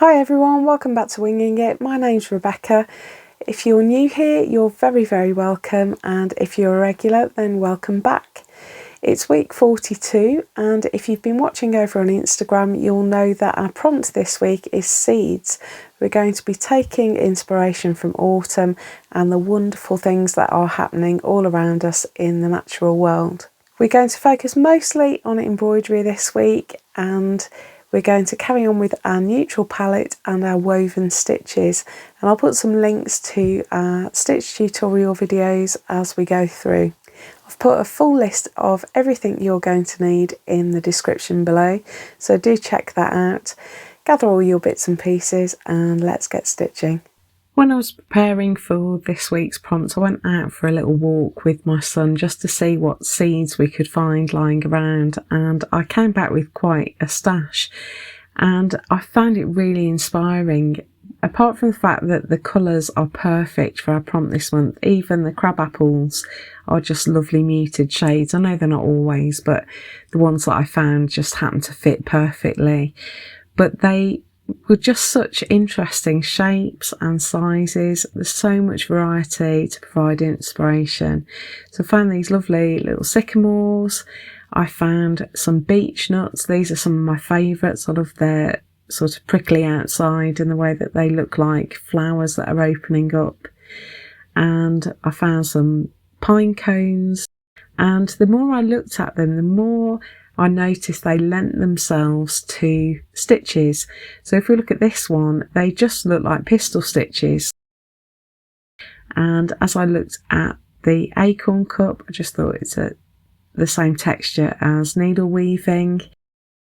Hi everyone, welcome back to Winging It. My name's Rebecca. If you're new here, you're very welcome, and if you're a regular, then welcome back. It's week 42, and if you've been watching over on Instagram, you'll know that our prompt this week is seeds. We're going to be taking inspiration from autumn and the wonderful things that are happening all around us in the natural world. We're going to focus mostly on embroidery this week, and we're going to carry on with our neutral palette and our woven stitches, and I'll put some links to our stitch tutorial videos as we go through. I've put a full list of everything you're going to need in the description below, so do check that out. Gather all your bits and pieces and let's get stitching. When I was preparing for this week's prompt, I went out for a little walk with my son just to see what seeds we could find lying around, and I came back with quite a stash, and I found it really inspiring. Apart from the fact that the colours are perfect for our prompt this month, even the crab apples are just lovely muted shades. I know they're not always, but the ones that I found just happen to fit perfectly. But they were just such interesting shapes and sizes. There's so much variety to provide inspiration. So I found these lovely little sycamores. I found some beech nuts. These are some of my favourites. I love their sort of prickly outside and the way that they look like flowers that are opening up. And I found some pine cones. And the more I looked at them, the more I noticed they lent themselves to stitches. So if we look at this one, they just look like pistol stitches. And as I looked at the acorn cup, I just thought it's the same texture as needle weaving.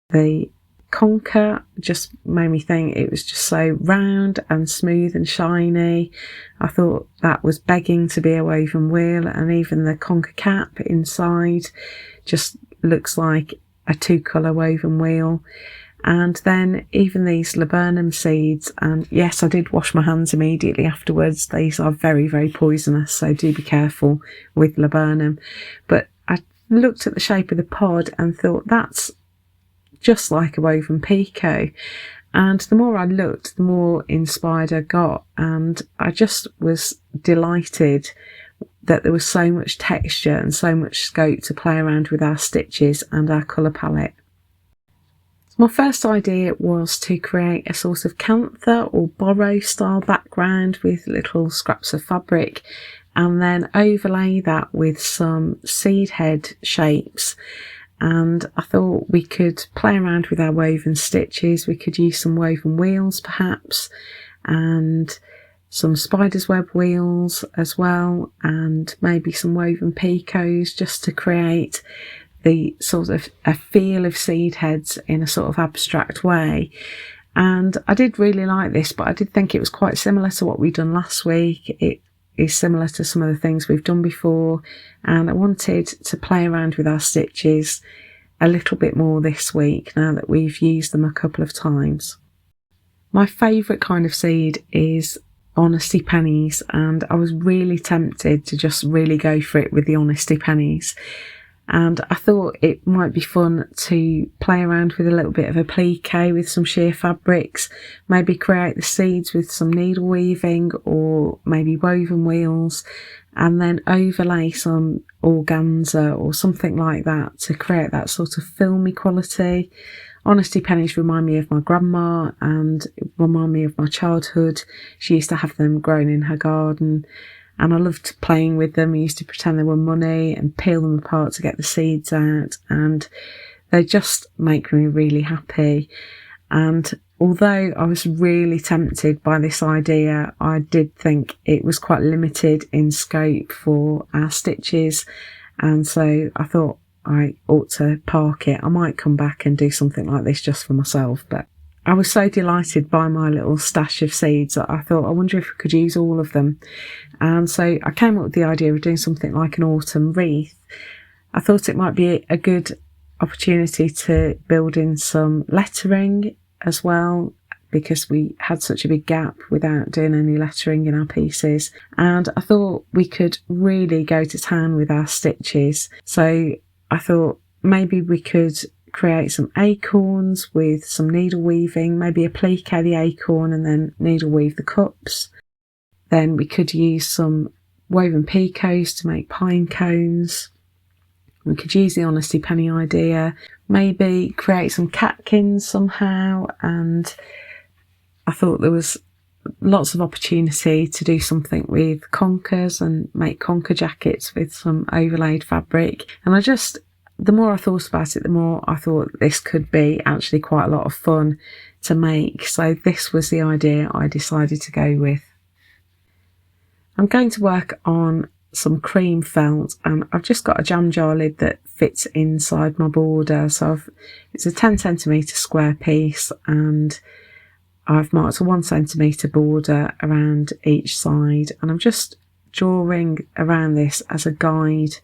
The Conker just made me think it was just so round and smooth and shiny. I thought that was begging to be a woven wheel, and even the Conker cap inside just looks like a two-colour woven wheel. And then even these laburnum seeds, and yes, I did wash my hands immediately afterwards. These are very poisonous, so do be careful with laburnum. But I looked at the shape of the pod and thought that's just like a woven Picot. And the more I looked, the more inspired I got, and I just was delighted that there was so much texture and so much scope to play around with our stitches and our colour palette. So my first idea was to create a sort of cantha or borrow style background with little scraps of fabric, and then overlay that with some seed head shapes. And I thought we could play around with our woven stitches. We could use some woven wheels perhaps, and some spider's web wheels as well, and maybe some woven picots, just to create the sort of a feel of seed heads in a sort of abstract way. And I did really like this, but I did think it was quite similar to what we'd done last week. It is similar to some of the things we've done before, and I wanted to play around with our stitches a little bit more this week now that we've used them a couple of times. My favourite kind of seed is Honesty Pennies, and I was really tempted to just really go for it with the Honesty Pennies. And I thought it might be fun to play around with a little bit of applique with some sheer fabrics, maybe create the seeds with some needle weaving or maybe woven wheels, and then overlay some organza or something like that to create that sort of filmy quality. Honesty Pennies remind me of my grandma and remind me of my childhood. She used to have them grown in her garden, and I loved playing with them. I used to pretend they were money and peel them apart to get the seeds out, and they just make me really happy. And although I was really tempted by this idea, I did think it was quite limited in scope for our stitches, and so I thought I ought to park it. I might come back and do something like this just for myself, but I was so delighted by my little stash of seeds that I thought, I wonder if we could use all of them. And so I came up with the idea of doing something like an autumn wreath. I thought it might be a good opportunity to build in some lettering as well, because we had such a big gap without doing any lettering in our pieces. And I thought we could really go to town with our stitches. So I thought maybe we could create some acorns with some needle weaving, maybe applique the acorn and then needle weave the cups. Then we could use some woven picots to make pine cones. We could use the honesty penny idea, maybe create some catkins somehow, and I thought there was lots of opportunity to do something with conkers and make conker jackets with some overlaid fabric. And the more I thought about it, the more I thought this could be actually quite a lot of fun to make. So this was the idea I decided to go with. I'm going to work on some cream felt, and I've just got a jam jar lid that fits inside my border. So it's a 10cm square piece, and I've marked a 1cm border around each side, and I'm just drawing around this as a guide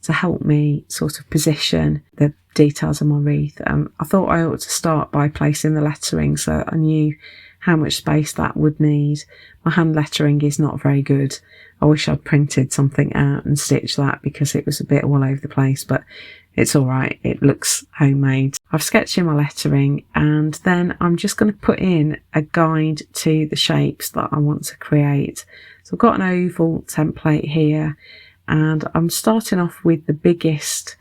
to help me sort of position the details of my wreath. I thought I ought to start by placing the lettering so I knew how much space that would need. My hand lettering is not very good. I wish I'd printed something out and stitched that because it was a bit all over the place, but it's all right. It looks homemade. I've sketched in my lettering, and then I'm just going to put in a guide to the shapes that I want to create. So I've got an oval template here, and I'm starting off with the biggest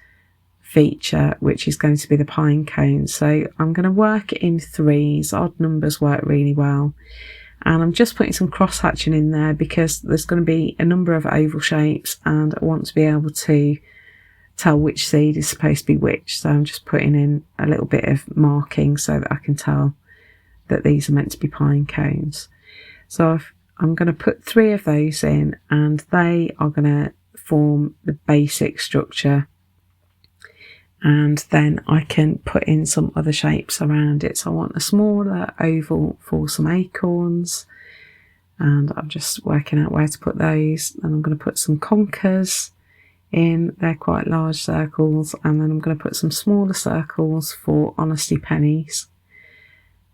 feature, which is going to be the pine cone. So I'm going to work in threes. Odd numbers work really well. And I'm just putting some cross hatching in there because there's going to be a number of oval shapes, and I want to be able to tell which seed is supposed to be which. So I'm just putting in a little bit of marking so that I can tell that these are meant to be pine cones. So I'm going to put 3 of those in, and they are going to form the basic structure, and then I can put in some other shapes around it. So I want a smaller oval for some acorns, and I'm just working out where to put those. And I'm going to put some conkers in, they're quite large circles, and then I'm going to put some smaller circles for honesty pennies.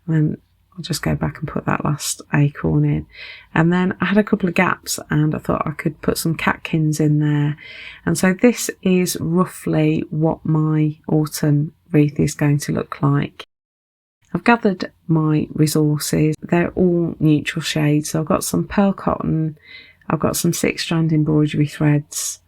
And then I'll just go back and put that last acorn in. And then I had a couple of gaps, and I thought I could put some catkins in there. And so this is roughly what my autumn wreath is going to look like. I've gathered my resources. They're all neutral shades. So I've got some pearl cotton, I've got some 6-strand embroidery threads,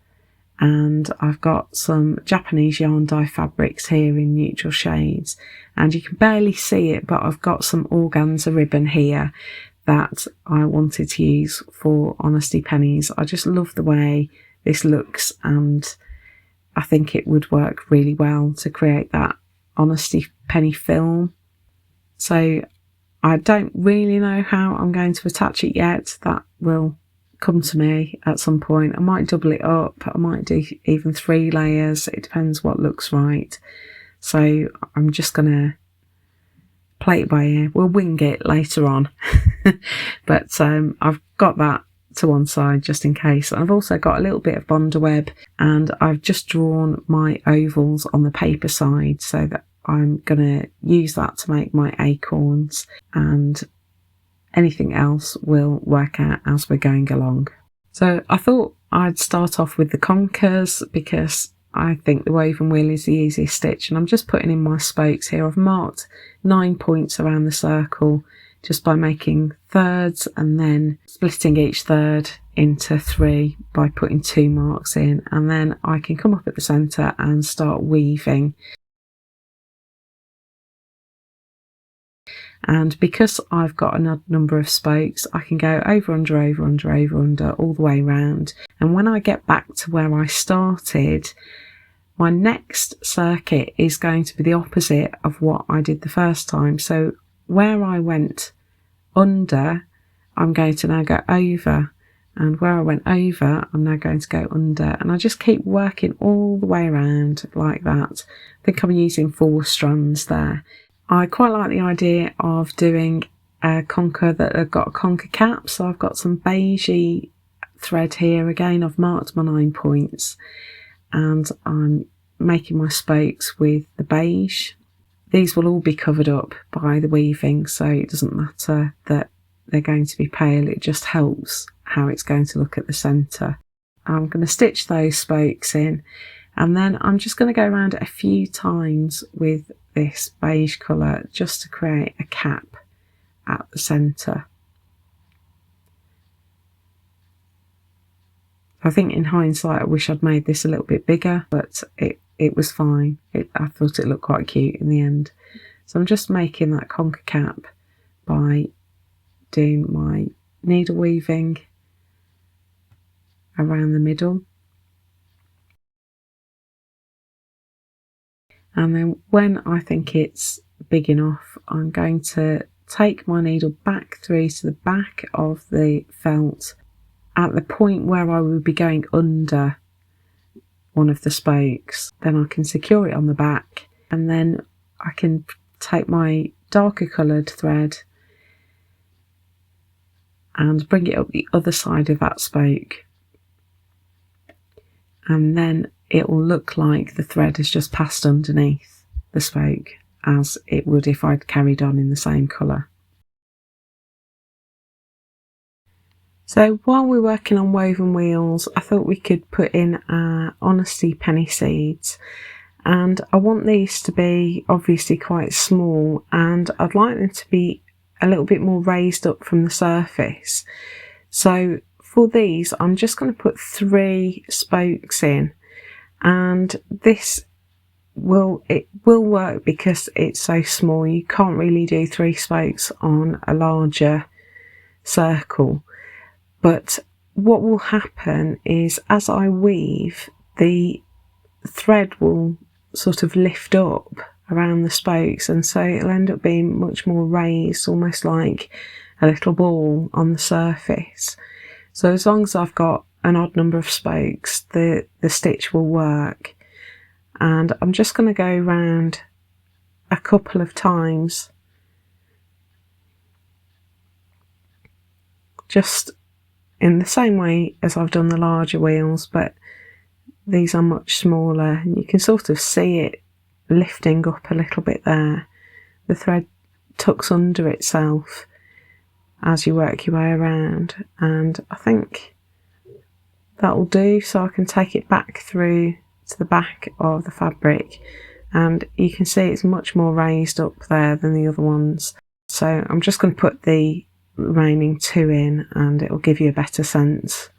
and I've got some Japanese yarn dye fabrics here in neutral shades, and you can barely see it, but I've got some organza ribbon here that I wanted to use for honesty pennies. I just love the way this looks, and I think it would work really well to create that honesty penny film. So I don't really know how I'm going to attach it yet. That will come to me at some point. I might double it up, I might do even 3 layers. It depends what looks right. So I'm just gonna play it by ear. We'll wing it later on. But I've got that to one side just in case. And I've also got a little bit of Bondaweb, and I've just drawn my ovals on the paper side so that I'm gonna use that to make my acorns, and anything else will work out as we're going along. So I thought I'd start off with the conkers because I think the woven wheel is the easiest stitch, and I'm just putting in my spokes here. I've marked 9 points around the circle just by making thirds and then splitting each third into 3 by putting 2 marks in, and then I can come up at the centre and start weaving. And because I've got a number of spokes, I can go over, under, over, under, over, under, all the way round. And when I get back to where I started, my next circuit is going to be the opposite of what I did the first time. So where I went under, I'm going to now go over. And where I went over, I'm now going to go under. And I just keep working all the way around like that. I think I'm using 4 strands there. I quite like the idea of doing a conker that have got a conker cap. So I've got some beigey thread here. Again, I've marked my 9 points, and I'm making my spokes with the beige. These will all be covered up by the weaving, so it doesn't matter that they're going to be pale. It just helps how it's going to look at the centre. I'm going to stitch those spokes in, And then I'm just going to go around a few times with this beige colour just to create a cap at the centre. I think in hindsight I wish I'd made this a little bit bigger, but it was fine. I thought it looked quite cute in the end. So I'm just making that conker cap by doing my needle weaving around the middle. And then when I think it's big enough, I'm going to take my needle back through to the back of the felt at the point where I will be going under one of the spokes. Then I can secure it on the back, and then I can take my darker coloured thread and bring it up the other side of that spoke, and then it will look like the thread has just passed underneath the spoke, as it would if I'd carried on in the same colour. So while we're working on woven wheels, I thought we could put in our Honesty penny seeds, and I want these to be obviously quite small, and I'd like them to be a little bit more raised up from the surface. So for these, I'm just going to put 3 spokes in, and this will work because it's so small. You can't really do 3 spokes on a larger circle. But what will happen is as I weave, the thread will sort of lift up around the spokes, and so it'll end up being much more raised, almost like a little ball on the surface. So as long as I've got an odd number of spokes, the stitch will work. And I'm just going to go around a couple of times, just in the same way as I've done the larger wheels, but these are much smaller, and you can sort of see it lifting up a little bit there. The thread tucks under itself as you work your way around, and I think that will do. So I can take it back through to the back of the fabric, and you can see it's much more raised up there than the other ones. So I'm just going to put the remaining 2 in, and it will give you a better sense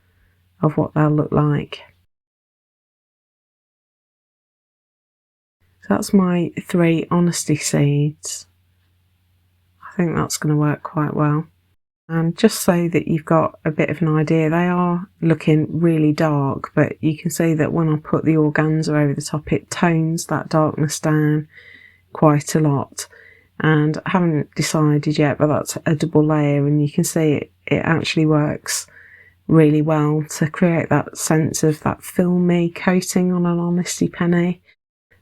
of what they'll look like. So that's my 3 Honesty seeds. I think that's going to work quite well. And just so that you've got a bit of an idea, they are looking really dark, but you can see that when I put the organza over the top, it tones that darkness down quite a lot. And I haven't decided yet, but that's a double layer, and you can see it actually works really well to create that sense of that filmy coating on an Honesty penny.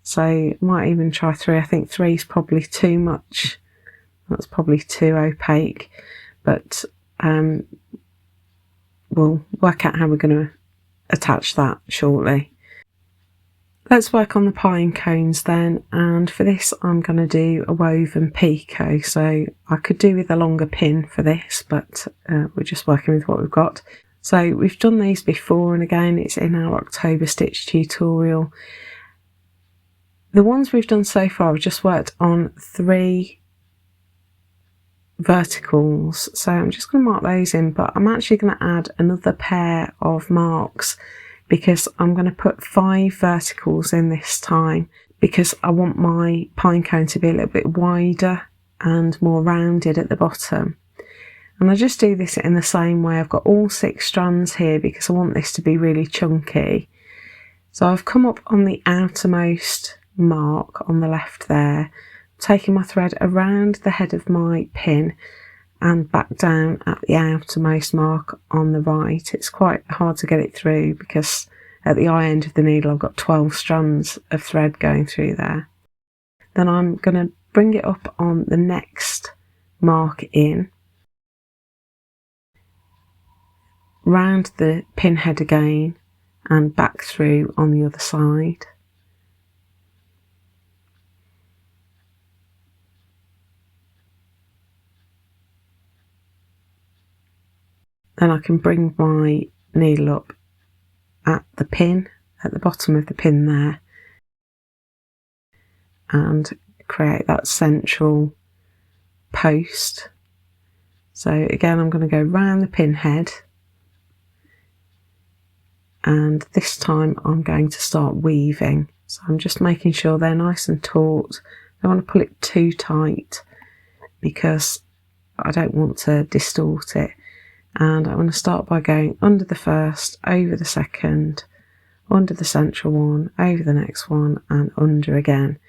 So I might even try 3. I think 3 is probably too much. That's probably too opaque, but we'll work out how we're going to attach that shortly. Let's work on the pine cones then, and for this I'm going to do a woven Picot. So I could do with a longer pin for this, but we're just working with what we've got. So we've done these before, and again it's in our October stitch tutorial. The ones we've done so far, I've just worked on 3 verticals, so I'm just going to mark those in, but I'm actually going to add another pair of marks because I'm going to put 5 verticals in this time, because I want my pine cone to be a little bit wider and more rounded at the bottom. And I just do this in the same way. I've got all 6 strands here because I want this to be really chunky. So I've come up on the outermost mark on the left there, taking my thread around the head of my pin and back down at the outermost mark on the right. It's quite hard to get it through because at the eye end of the needle I've got 12 strands of thread going through there. Then I'm going to bring it up on the next mark in, round the pin head again and back through on the other side. Then I can bring my needle up at the pin at the bottom of the pin there and create that central post. So again, I'm going to go round the pin head, and this time I'm going to start weaving. So I'm just making sure they're nice and taut. I don't want to pull it too tight because I don't want to distort it. And I'm going to start by going under the first, over the second, under the central one, over the next one, and under again.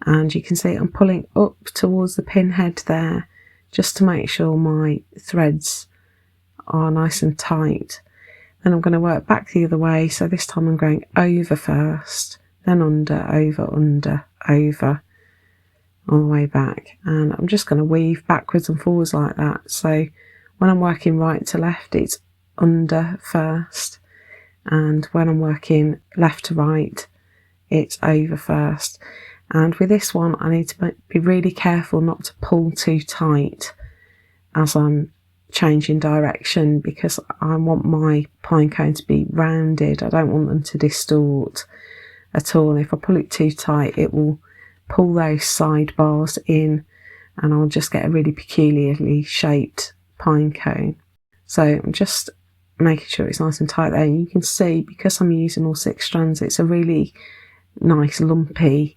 And you can see I'm pulling up towards the pin head there, just to make sure my threads are nice and tight. Then I'm going to work back the other way, so this time I'm going over first, then under, over, all the way back. And I'm just going to weave backwards and forwards like that. So when I'm working right to left, it's under first, and when I'm working left to right, it's over first. And with this one, I need to be really careful not to pull too tight as I'm changing direction, because I want my pine cone to be rounded. I don't want them to distort at all. If I pull it too tight, it will pull those side bars in and I'll just get a really peculiarly shaped pine cone. So I'm just making sure it's nice and tight there. And you can see, because I'm using all 6 strands, it's a really nice lumpy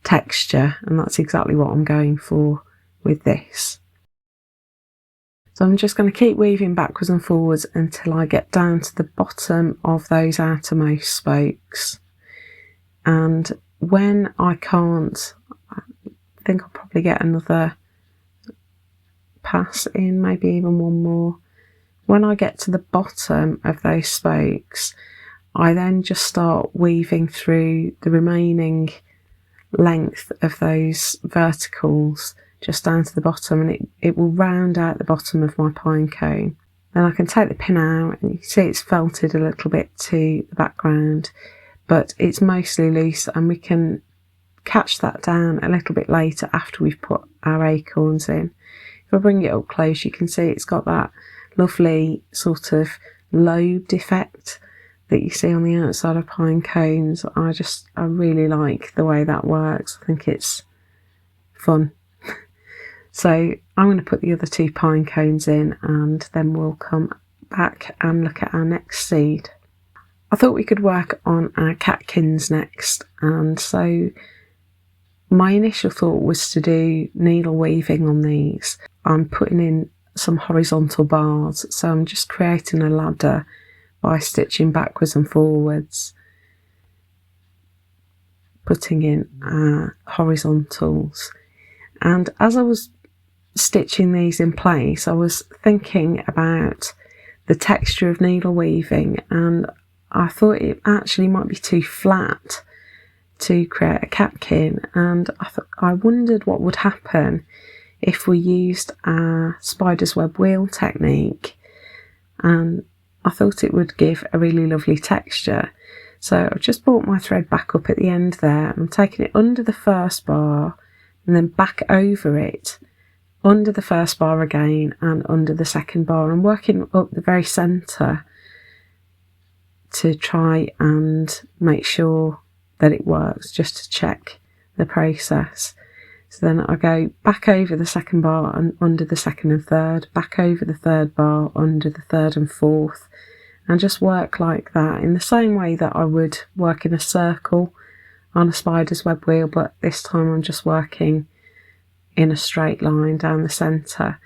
texture, and that's exactly what I'm going for with this. So I'm just going to keep weaving backwards and forwards until I get down to the bottom of those outermost spokes. And when I can't, I think I'll probably get another pass in, maybe even one more. When I get to the bottom of those spokes, I then just start weaving through the remaining length of those verticals just down to the bottom, and it will round out the bottom of my pine cone. Then I can take the pin out, and you can see it's felted a little bit to the background, but it's mostly loose, and we can catch that down a little bit later after we've put our acorns in. If I bring it up close, you can see it's got that lovely sort of lobed effect that you see on the outside of pine cones. I really like the way that works. I think it's fun. So I'm going to put the other 2 pine cones in, and then we'll come back and look at our next seed. I thought we could work on our catkins next, and so my initial thought was to do needle weaving on these. I'm putting in some horizontal bars, so I'm just creating a ladder by stitching backwards and forwards, putting in horizontals. And as I was stitching these in place, I was thinking about the texture of needle weaving, and I thought it actually might be too flat to create a catkin, and I wondered what would happen if we used our spider's web wheel technique, and I thought it would give a really lovely texture. So I've just brought my thread back up at the end there. I'm taking it under the first bar and then back over it, under the first bar again and under the second bar. I'm working up the very centre to try and make sure that it works, just to check the process. So then I go back over the second bar and under the second and third, back over the third bar, under the third and fourth, and just work like that in the same way that I would work in a circle on a spider's web wheel, but this time I'm just working in a straight line down the centre.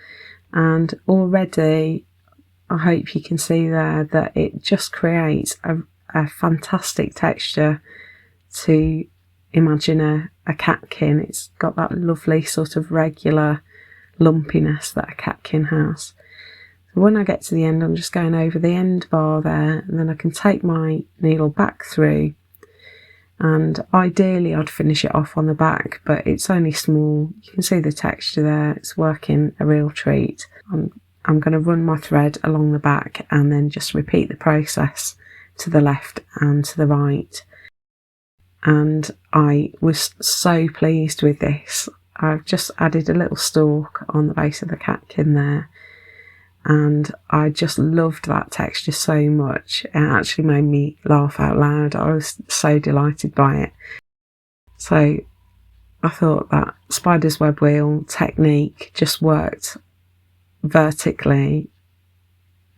And already I hope you can see there that it just creates a fantastic texture to imagine a catkin. It's got that lovely sort of regular lumpiness that a catkin has. So when I get to the end, I'm just going over the end bar there, and then I can take my needle back through, and ideally I'd finish it off on the back, but it's only small. You can see the texture there, it's working a real treat. I'm going to run my thread along the back and then just repeat the process to the left and to the right. And I was so pleased with this. I've just added a little stalk on the base of the catkin there, and I just loved that texture so much. It actually made me laugh out loud. I was so delighted by it. So I thought that spider's web wheel technique just worked vertically,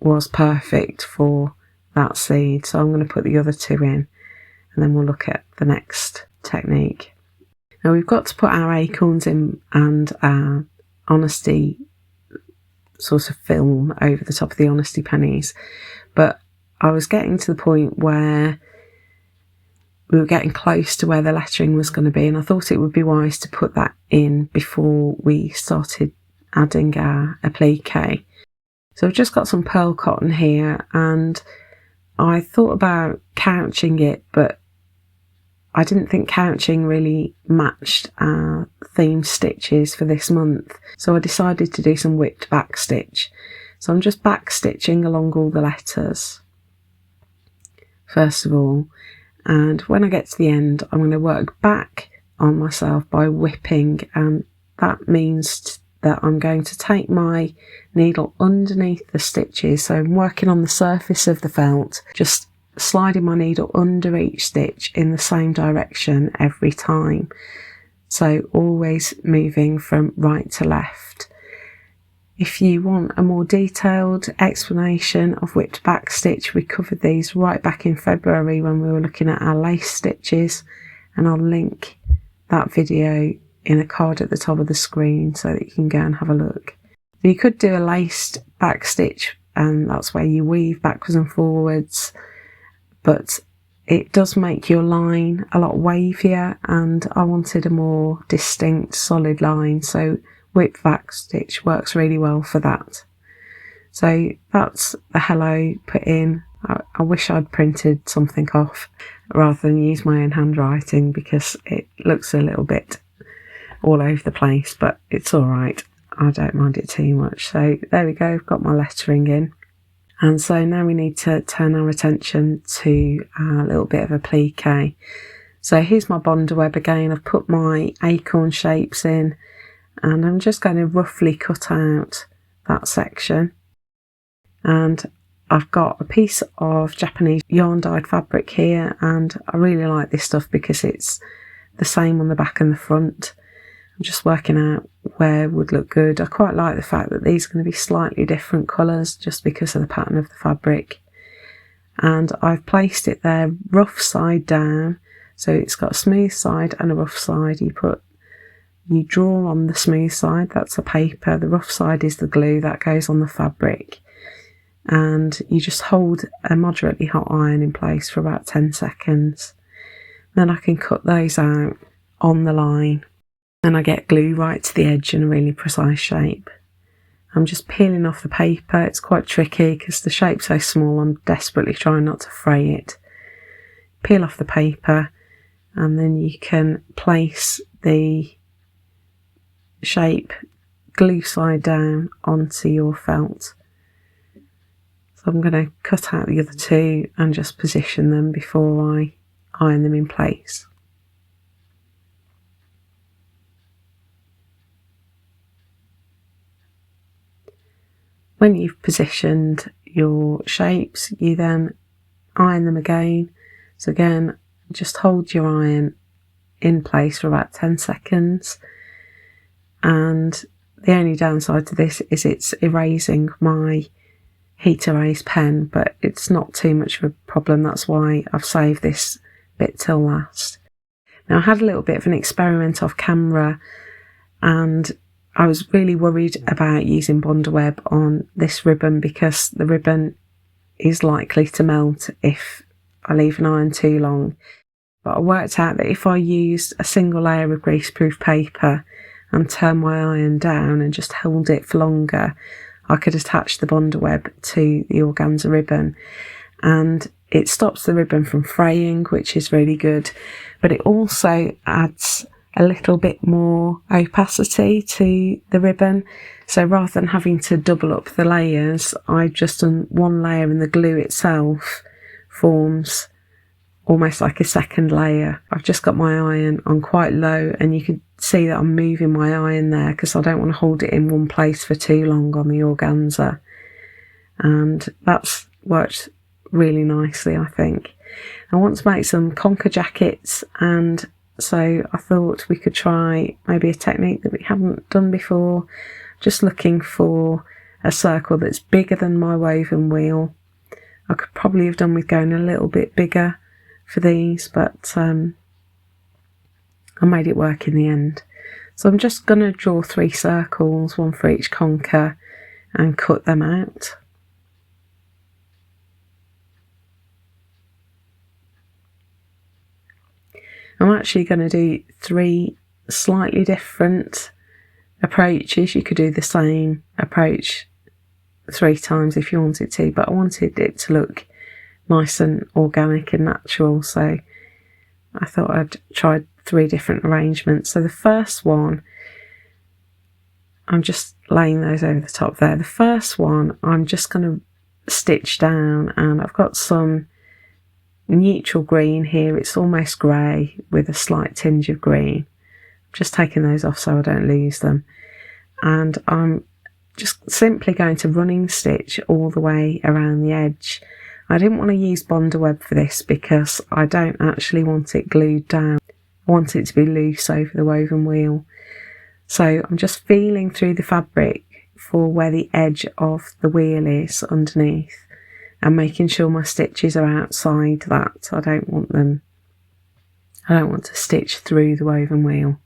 was perfect for that seed. So I'm going to put the other two in, and then we'll look at the next technique. Now we've got to put our acorns in and our honesty sort of film over the top of the honesty pennies, but I was getting to the point where we were getting close to where the lettering was going to be, and I thought it would be wise to put that in before we started adding our applique. So I've just got some pearl cotton here, and I thought about couching it, but I didn't think couching really matched our theme stitches for this month, so I decided to do some whipped back stitch. So I'm just back stitching along all the letters first of all, and when I get to the end I'm going to work back on myself by whipping, and that means that I'm going to take my needle underneath the stitches. So I'm working on the surface of the felt, just sliding my needle under each stitch in the same direction every time, so always moving from right to left. If you want a more detailed explanation of whipped back stitch, we covered these right back in February when we were looking at our lace stitches, and I'll link that video in a card at the top of the screen so that you can go and have a look. You could do a laced back stitch, and that's where you weave backwards and forwards, but it does make your line a lot wavier, and I wanted a more distinct solid line, so whip back stitch works really well for that. So that's the hello put in. I wish I'd printed something off rather than use my own handwriting, because it looks a little bit all over the place, but it's all right. I don't mind it too much. So there we go, I've got my lettering in. And so now we need to turn our attention to a little bit of applique. So here's my Bondaweb again. I've put my acorn shapes in, and I'm just going to roughly cut out that section. And I've got a piece of Japanese yarn dyed fabric here, and I really like this stuff because it's the same on the back and the front. I'm just working out where would look good. I quite like the fact that these are going to be slightly different colours just because of the pattern of the fabric. And I've placed it there rough side down, so it's got a smooth side and a rough side. You draw on the smooth side, that's the paper, the rough side is the glue that goes on the fabric, and you just hold a moderately hot iron in place for about 10 seconds. Then I can cut those out on the line, and I get glue right to the edge in a really precise shape. I'm just peeling off the paper. It's quite tricky because the shape's so small, I'm desperately trying not to fray it. Peel off the paper, and then you can place the shape glue side down onto your felt. So I'm going to cut out the other two and just position them before I iron them in place. When you've positioned your shapes, you then iron them again. So again, just hold your iron in place for about 10 seconds. And the only downside to this is it's erasing my heat erase pen, but it's not too much of a problem. That's why I've saved this bit till last. Now I had a little bit of an experiment off camera, and I was really worried about using Bondaweb on this ribbon because the ribbon is likely to melt if I leave an iron too long. But I worked out that if I used a single layer of greaseproof paper and turned my iron down and just held it for longer, I could attach the Bondaweb to the organza ribbon, and it stops the ribbon from fraying, which is really good, but it also adds a little bit more opacity to the ribbon. So rather than having to double up the layers, I've just done one layer, and the glue itself forms almost like a second layer. I've just got my iron on quite low, and you can see that I'm moving my iron there because I don't want to hold it in one place for too long on the organza. and that's worked really nicely, I think. I want to make some Conker jackets, and so I thought we could try maybe a technique that we haven't done before, just looking for a circle that's bigger than my woven wheel. I could probably have done with going a little bit bigger for these, but I made it work in the end. So I'm just going to draw 3 circles, one for each conker, and cut them out. I'm actually going to do 3 slightly different approaches. You could do the same approach 3 times if you wanted to, but I wanted it to look nice and organic and natural, so I thought I'd try 3 different arrangements. So the first one, I'm just laying those over the top there. The first one I'm just going to stitch down, and I've got some neutral green here. It's almost grey with a slight tinge of green. Just taking those off so I don't lose them, and I'm just simply going to running stitch all the way around the edge. I didn't want to use Bondaweb for this because I don't actually want it glued down. I want it to be loose over the woven wheel. So I'm just feeling through the fabric for where the edge of the wheel is underneath, and making sure my stitches are outside that. I don't want to stitch through the woven wheel.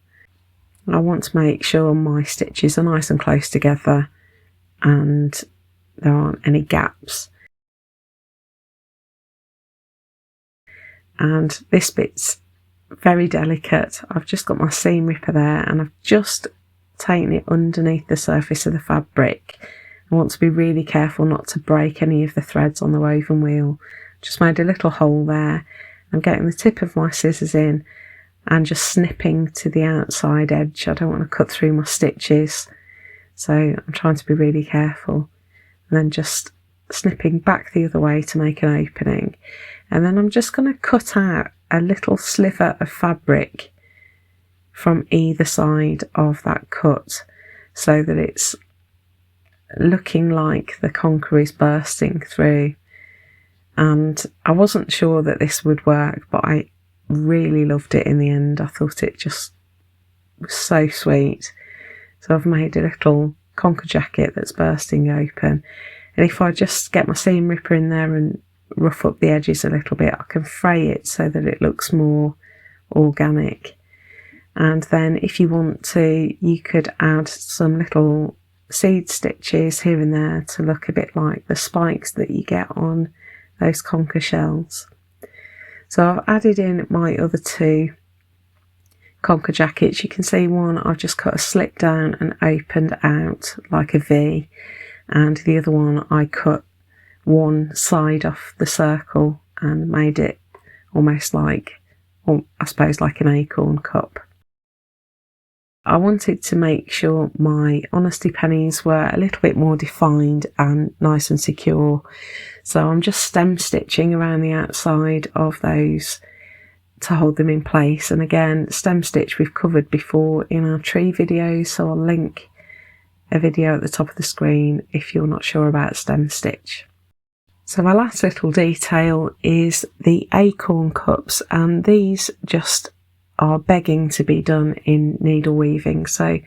I want to make sure my stitches are nice and close together and there aren't any gaps. And this bit's very delicate. I've just got my seam ripper there, and I've just taken it underneath the surface of the fabric. I want to be really careful not to break any of the threads on the woven wheel. Just made a little hole there. I'm getting the tip of my scissors in and just snipping to the outside edge. I don't want to cut through my stitches, so I'm trying to be really careful, and then just snipping back the other way to make an opening. And then I'm just going to cut out a little sliver of fabric from either side of that cut, so that it's looking like the conker is bursting through. And I wasn't sure that this would work, but I really loved it in the end. I thought it just was so sweet. So I've made a little conker jacket that's bursting open, and if I just get my seam ripper in there and rough up the edges a little bit, I can fray it so that it looks more organic. And then if you want to, you could add some little seed stitches here and there to look a bit like the spikes that you get on those conker shells. So I've added in my other 2 conker jackets. You can see one I've just cut a slip down and opened out like a V, and the other one I cut one side off the circle and made it almost like, or I suppose like an acorn cup. I wanted to make sure my honesty pennies were a little bit more defined and nice and secure, so I'm just stem stitching around the outside of those to hold them in place. And again, stem stitch we've covered before in our tree videos, so I'll link a video at the top of the screen if you're not sure about stem stitch. So my last little detail is the acorn cups, and these just are begging to be done in needle weaving. So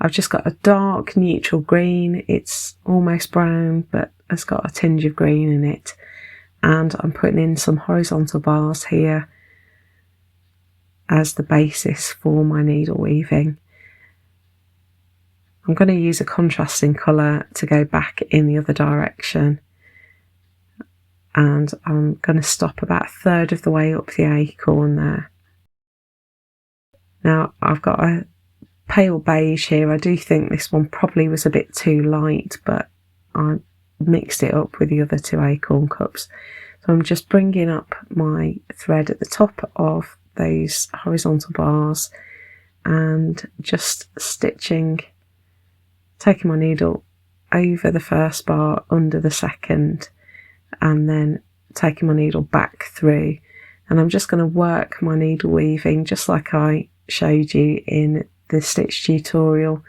I've just got a dark neutral green. It's almost brown, but it's got a tinge of green in it. And I'm putting in some horizontal bars here as the basis for my needle weaving. I'm going to use a contrasting colour to go back in the other direction. And I'm going to stop about a third of the way up the acorn there. Now I've got a pale beige here. I do think this one probably was a bit too light, but I mixed it up with the other 2 acorn cups. So I'm just bringing up my thread at the top of those horizontal bars and just stitching, taking my needle over the first bar, under the second, and then taking my needle back through. And I'm just going to work my needle weaving just like I showed you in the stitch tutorial.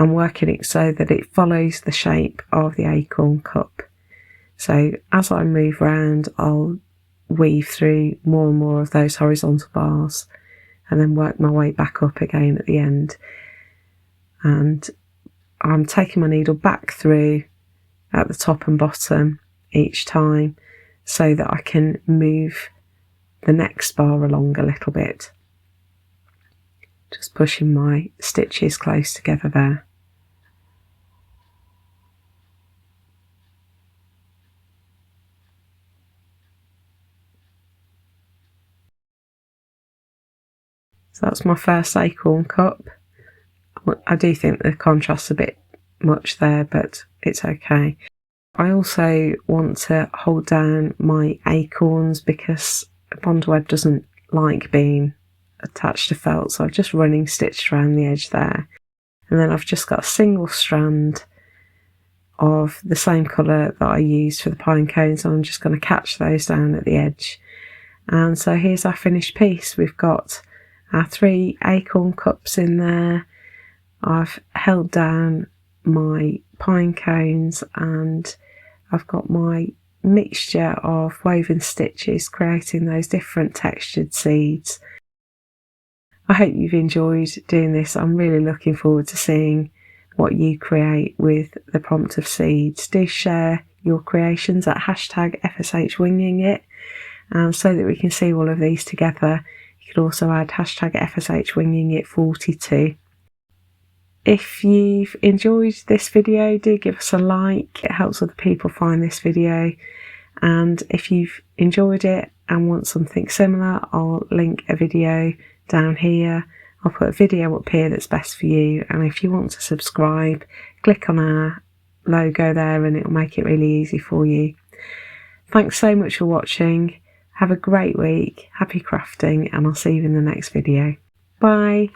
I'm working it so that it follows the shape of the acorn cup. So as I move around, I'll weave through more and more of those horizontal bars and then work my way back up again at the end. And I'm taking my needle back through at the top and bottom each time so that I can move the next bar along a little bit. Just pushing my stitches close together there. So that's my first acorn cup. I do think the contrast's a bit much there, but it's okay. I also want to hold down my acorns because Bondaweb doesn't like being attached to felt, so I've just running stitched around the edge there. And then I've just got a single strand of the same colour that I used for the pine cones, and I'm just going to catch those down at the edge. And so here's our finished piece. We've got our 3 acorn cups in there. I've held down my pine cones and I've got my mixture of woven stitches creating those different textured seeds. I hope you've enjoyed doing this. I'm really looking forward to seeing what you create with the prompt of seeds. Do share your creations at #FSHwingingit, so that we can see all of these together. You could also add #FSHwingingit42. If you've enjoyed this video, do give us a like. It helps other people find this video. And if you've enjoyed it and want something similar, I'll link a video down here. I'll put a video up here that's best for you. And if you want to subscribe, click on our logo there and it'll make it really easy for you. Thanks so much for watching. Have a great week. Happy crafting, and I'll see you in the next video. Bye.